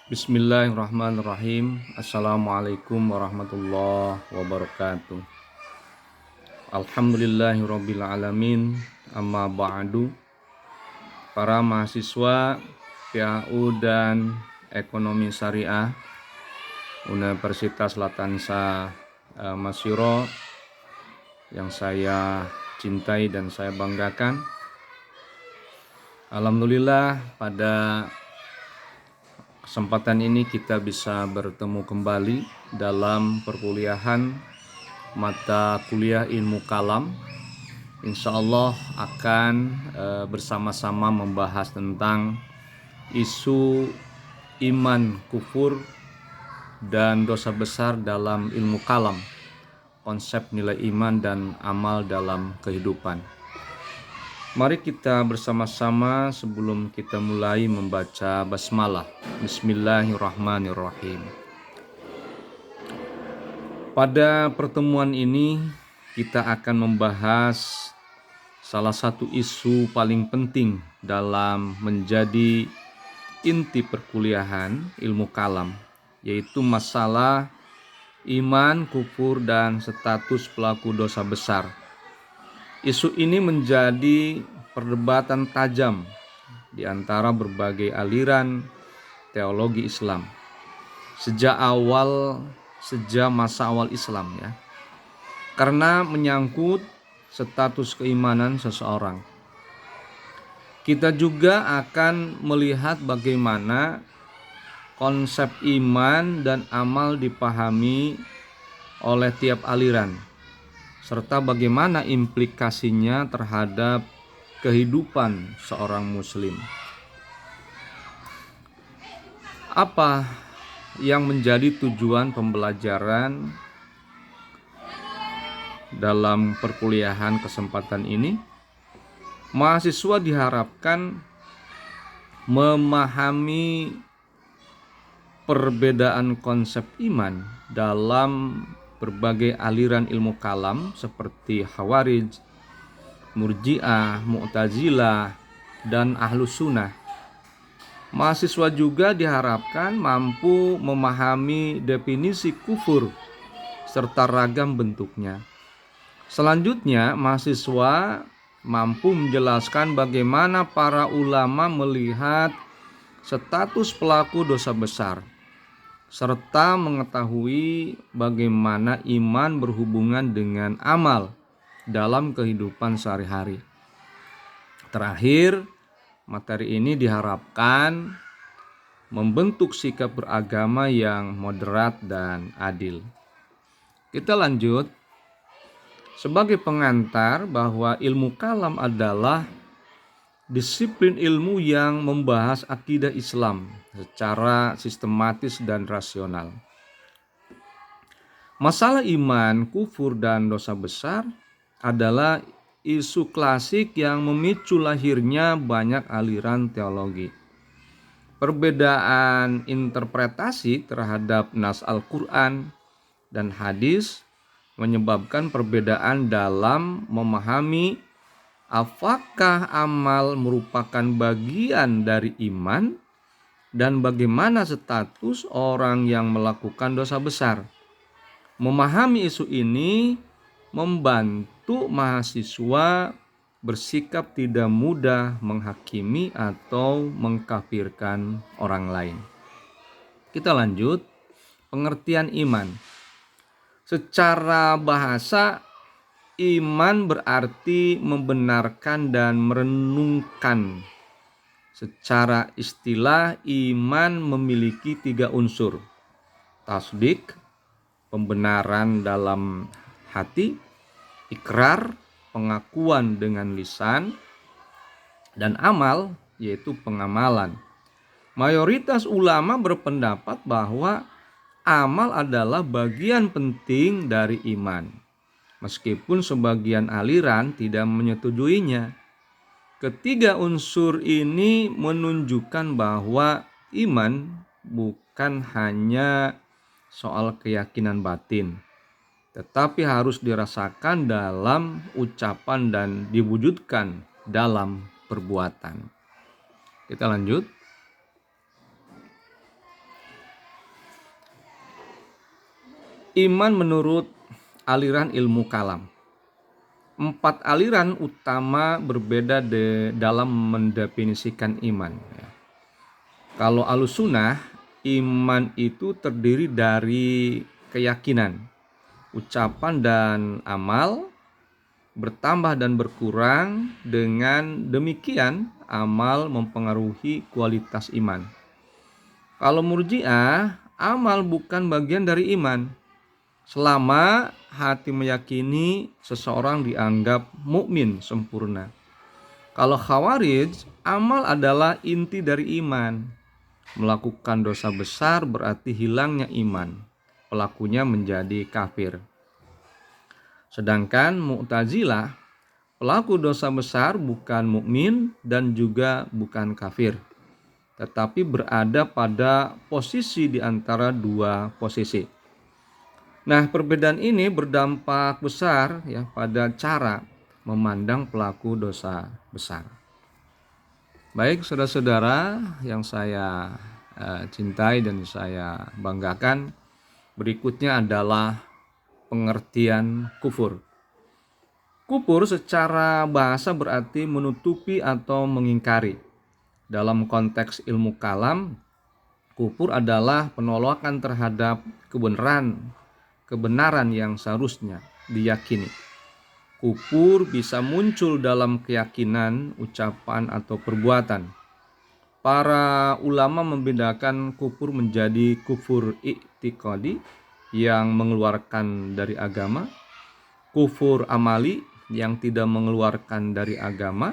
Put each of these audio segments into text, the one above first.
Bismillahirrahmanirrahim. Assalamualaikum warahmatullahi wabarakatuh. Alhamdulillahirabbil alamin. Amma ba'du. Para mahasiswa PAU dan Ekonomi Syariah Universitas Latansa Masiro yang saya cintai dan saya banggakan. Alhamdulillah, pada kesempatan ini kita bisa bertemu kembali dalam perkuliahan mata kuliah ilmu kalam. Insya Allah akan bersama-sama membahas tentang isu iman, kufur, dan dosa besar dalam ilmu kalam, konsep nilai iman dan amal dalam kehidupan. Mari kita bersama-sama sebelum kita mulai membaca basmalah. Bismillahirrahmanirrahim. Pada pertemuan ini kita akan membahas salah satu isu paling penting dalam menjadi inti perkuliahan ilmu kalam, yaitu masalah iman, kufur, dan status pelaku dosa besar. Isu ini menjadi perdebatan tajam di antara berbagai aliran teologi Islam sejak masa awal Islam, ya, karena menyangkut status keimanan seseorang. Kita juga akan melihat bagaimana konsep iman dan amal dipahami oleh tiap aliran, serta bagaimana implikasinya terhadap kehidupan seorang muslim. Apa yang menjadi tujuan pembelajaran dalam perkuliahan kesempatan ini? Mahasiswa diharapkan memahami perbedaan konsep iman dalam berbagai aliran ilmu kalam seperti Khawarij, Murji'ah, Mu'tazilah, dan Ahlus Sunnah. Mahasiswa juga diharapkan mampu memahami definisi kufur serta ragam bentuknya. Selanjutnya, mahasiswa mampu menjelaskan bagaimana para ulama melihat status pelaku dosa besar, serta mengetahui bagaimana iman berhubungan dengan amal dalam kehidupan sehari-hari. Terakhir, materi ini diharapkan membentuk sikap beragama yang moderat dan adil. Kita lanjut. Sebagai pengantar bahwa ilmu kalam adalah disiplin ilmu yang membahas akidah Islam secara sistematis dan rasional. Masalah iman, kufur, dan dosa besar adalah isu klasik yang memicu lahirnya banyak aliran teologi. Perbedaan interpretasi terhadap nas Al-Quran dan hadis menyebabkan perbedaan dalam memahami apakah amal merupakan bagian dari iman dan bagaimana status orang yang melakukan dosa besar. Memahami isu ini membantu mahasiswa bersikap tidak mudah menghakimi atau mengkafirkan orang lain. Kita lanjut. Pengertian iman. Secara bahasa, iman berarti membenarkan dan merenungkan. Secara istilah, iman memiliki 3 unsur. Tasdik, pembenaran dalam hati; ikrar, pengakuan dengan lisan; dan amal, yaitu pengamalan. Mayoritas ulama berpendapat bahwa amal adalah bagian penting dari iman, meskipun sebagian aliran tidak menyetujuinya. Ketiga unsur ini menunjukkan bahwa iman bukan hanya soal keyakinan batin, tetapi harus dirasakan dalam ucapan dan diwujudkan dalam perbuatan. Kita lanjut. Iman menurut aliran ilmu kalam. 4 aliran utama berbeda dalam mendefinisikan iman. Kalau Ahlussunnah, iman itu terdiri dari keyakinan, ucapan dan amal, bertambah dan berkurang. Dengan demikian, amal mempengaruhi kualitas iman. Kalau Murji'ah, amal bukan bagian dari iman. Selama hati meyakini, seseorang dianggap mukmin sempurna. Kalau Khawarij, amal adalah inti dari iman. Melakukan dosa besar berarti hilangnya iman. Pelakunya menjadi kafir. Sedangkan Mu'tazilah, pelaku dosa besar bukan mukmin dan juga bukan kafir, tetapi berada pada posisi di antara dua posisi. Nah, perbedaan ini berdampak besar ya pada cara memandang pelaku dosa besar. Baik, saudara-saudara yang saya cintai dan saya banggakan, berikutnya adalah pengertian kufur. Kufur secara bahasa berarti menutupi atau mengingkari. Dalam konteks ilmu kalam, kufur adalah penolakan terhadap kebenaran yang seharusnya diyakini. Kufur bisa muncul dalam keyakinan, ucapan, atau perbuatan. Para ulama membedakan kufur menjadi kufur i'tiqadi yang mengeluarkan dari agama, kufur amali yang tidak mengeluarkan dari agama.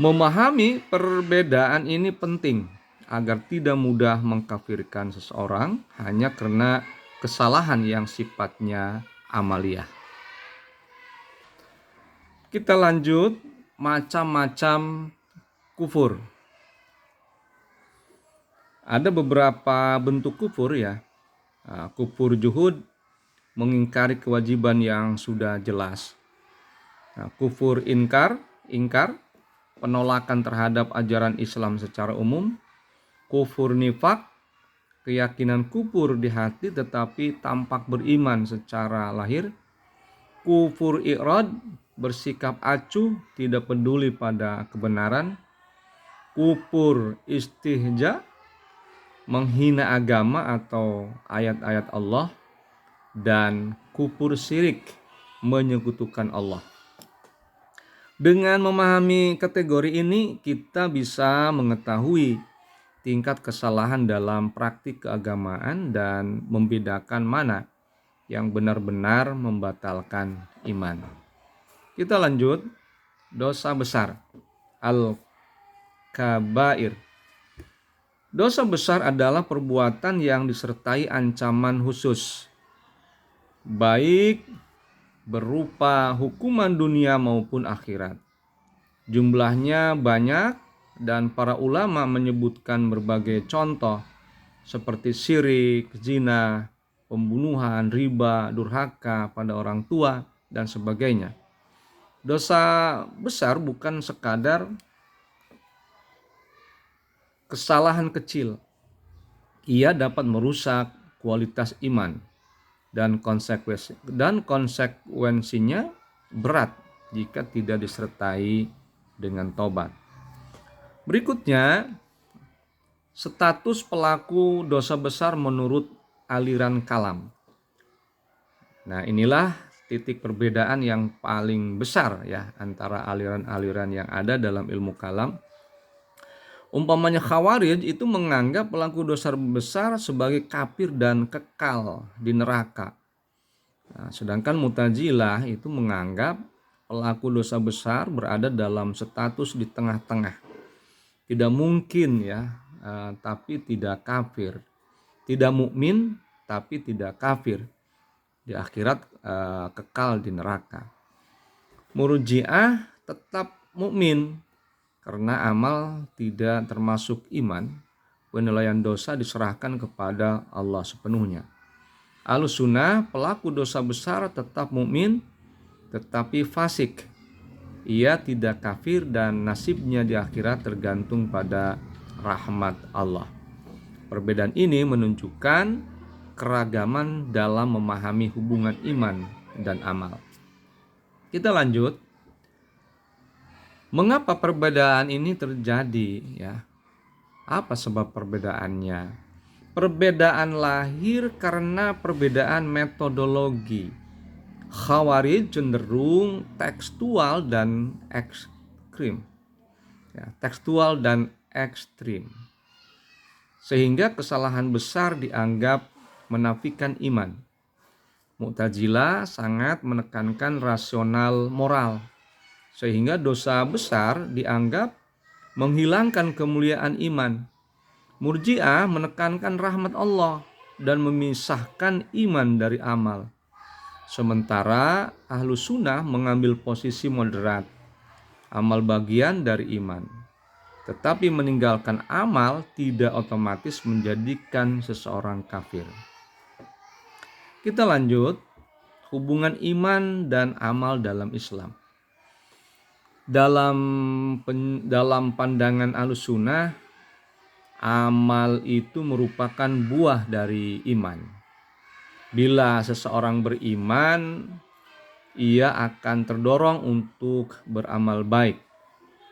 Memahami perbedaan ini penting agar tidak mudah mengkafirkan seseorang hanya karena kesalahan yang sifatnya amaliyah. Kita lanjut, macam-macam kufur. Ada beberapa bentuk kufur ya. Kufur juhud, mengingkari kewajiban yang sudah jelas. Kufur ingkar, penolakan terhadap ajaran Islam secara umum. Kufur nifak, keyakinan kufur di hati tetapi tampak beriman secara lahir. Kufur i'rad, bersikap acuh, tidak peduli pada kebenaran. Kufur istihza, menghina agama atau ayat-ayat Allah. Dan kufur syirik, menyekutukan Allah. Dengan memahami kategori ini, kita bisa mengetahui tingkat kesalahan dalam praktik keagamaan dan membedakan mana yang benar-benar membatalkan iman. Kita lanjut, dosa besar, al-kabair. Dosa besar adalah perbuatan yang disertai ancaman khusus, baik berupa hukuman dunia maupun akhirat. Jumlahnya banyak dan para ulama menyebutkan berbagai contoh seperti syirik, zina, pembunuhan, riba, durhaka pada orang tua, dan sebagainya. Dosa besar bukan sekadar kesalahan kecil. Ia dapat merusak kualitas iman dan konsekuensinya berat jika tidak disertai dengan tobat. Berikutnya, status pelaku dosa besar menurut aliran kalam. Nah, inilah titik perbedaan yang paling besar ya antara aliran-aliran yang ada dalam ilmu kalam. Umpamanya Khawarij itu menganggap pelaku dosa besar sebagai kafir dan kekal di neraka. Nah, sedangkan Mu'tazilah itu menganggap pelaku dosa besar berada dalam status di tengah-tengah. Tidak mungkin ya, tapi tidak kafir. Tidak mukmin tapi tidak kafir. Di akhirat kekal di neraka. Murji'ah tetap mukmin karena amal tidak termasuk iman. Penilaian dosa diserahkan kepada Allah sepenuhnya. Ahlussunnah, pelaku dosa besar tetap mukmin tetapi fasik. Ia tidak kafir dan nasibnya di akhirat tergantung pada rahmat Allah. Perbedaan ini menunjukkan keragaman dalam memahami hubungan iman dan amal. Kita lanjut. Mengapa perbedaan ini terjadi ya? Apa sebab perbedaannya? Perbedaan lahir karena perbedaan metodologi. Khawarij cenderung tekstual dan ekstrim. Ya, tekstual dan ekstrim. Sehingga kesalahan besar dianggap menafikan iman. Mu'tazilah sangat menekankan rasional moral, sehingga dosa besar dianggap menghilangkan kemuliaan iman. Murji'ah menekankan rahmat Allah dan memisahkan iman dari amal. Sementara Ahlus Sunnah mengambil posisi moderat, amal bagian dari iman. Tetapi meninggalkan amal tidak otomatis menjadikan seseorang kafir. Kita lanjut, hubungan iman dan amal dalam Islam. Dalam pandangan Ahlus Sunnah, amal itu merupakan buah dari iman. Bila seseorang beriman, ia akan terdorong untuk beramal baik.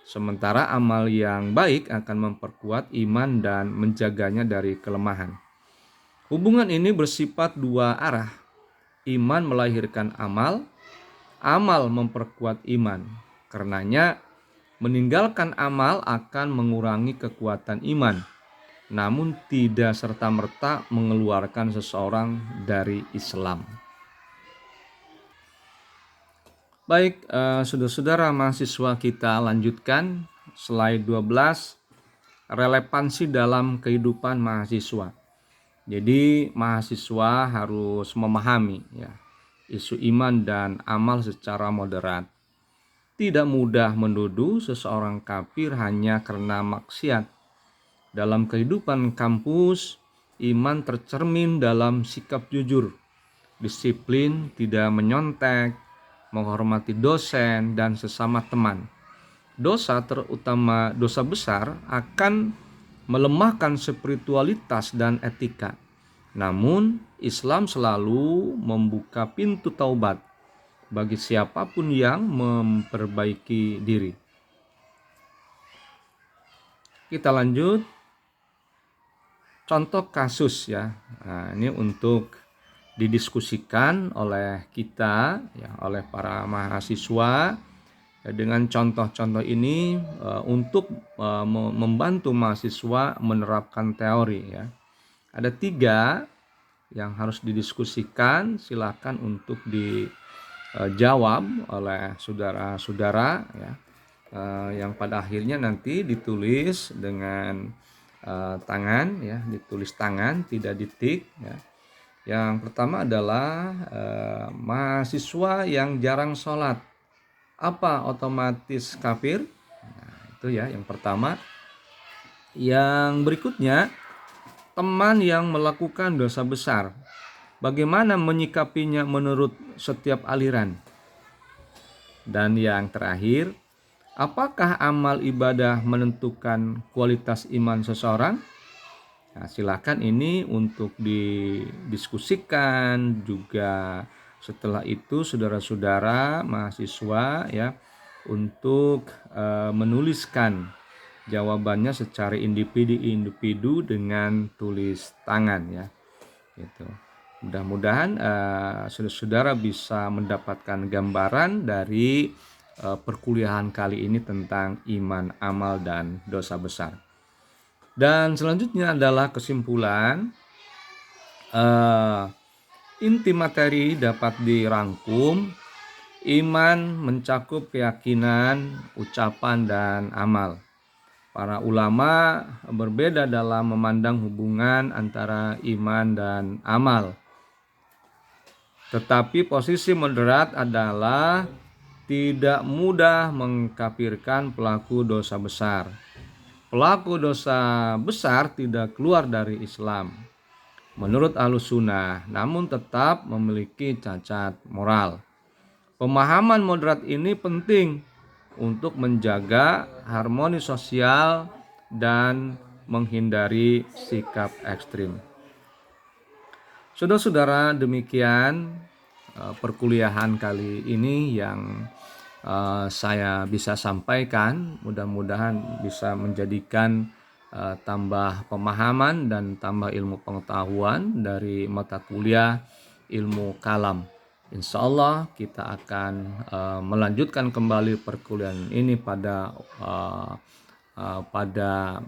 Sementara amal yang baik akan memperkuat iman dan menjaganya dari kelemahan. Hubungan ini bersifat dua arah. Iman melahirkan amal, amal memperkuat iman. Karenanya, meninggalkan amal akan mengurangi kekuatan iman, namun tidak serta-merta mengeluarkan seseorang dari Islam. Baik, saudara-saudara mahasiswa, kita lanjutkan slide 12, relevansi dalam kehidupan mahasiswa. Jadi mahasiswa harus memahami ya, isu iman dan amal secara moderat. Tidak mudah menuduh seseorang kafir hanya karena maksiat. Dalam kehidupan kampus, iman tercermin dalam sikap jujur, disiplin, tidak menyontek, menghormati dosen dan sesama teman. Dosa, terutama dosa besar, akan melemahkan spiritualitas dan etika. Namun, Islam selalu membuka pintu taubat bagi siapapun yang memperbaiki diri. Kita lanjut. Contoh kasus ya, nah, ini untuk didiskusikan oleh kita ya, oleh para mahasiswa ya, dengan contoh-contoh ini untuk membantu mahasiswa menerapkan teori ya. Ada 3 yang harus didiskusikan, silakan untuk dijawab oleh saudara-saudara ya, yang pada akhirnya nanti ditulis dengan tangan ya, ditulis tangan, tidak ditik ya. Yang pertama adalah mahasiswa yang jarang sholat, apa otomatis kafir? Nah, itu ya yang pertama. Yang berikutnya, teman yang melakukan dosa besar, bagaimana menyikapinya menurut setiap aliran? Dan yang terakhir, apakah amal ibadah menentukan kualitas iman seseorang? Nah, silakan ini untuk didiskusikan juga. Setelah itu saudara-saudara mahasiswa ya untuk menuliskan jawabannya secara individu dengan tulis tangan ya. Gitu. Mudah-mudahan saudara-saudara bisa mendapatkan gambaran dari perkuliahan kali ini tentang iman, amal, dan dosa besar. Dan selanjutnya adalah kesimpulan. Inti materi dapat dirangkum, iman mencakup keyakinan, ucapan, dan amal. Para ulama berbeda dalam memandang hubungan antara iman dan amal. Tetapi posisi moderat adalah tidak mudah mengkafirkan pelaku dosa besar. Pelaku dosa besar tidak keluar dari Islam menurut Ahlus Sunnah, namun tetap memiliki cacat moral. Pemahaman moderat ini penting untuk menjaga harmoni sosial dan menghindari sikap ekstrim. Saudara-saudara, demikian perkuliahan kali ini yang saya bisa sampaikan. Mudah-mudahan bisa menjadikan tambah pemahaman dan tambah ilmu pengetahuan dari mata kuliah ilmu kalam. Insya Allah kita akan melanjutkan kembali perkuliahan ini pada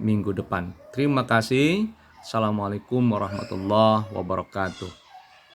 minggu depan. Terima kasih. Assalamualaikum warahmatullahi wabarakatuh.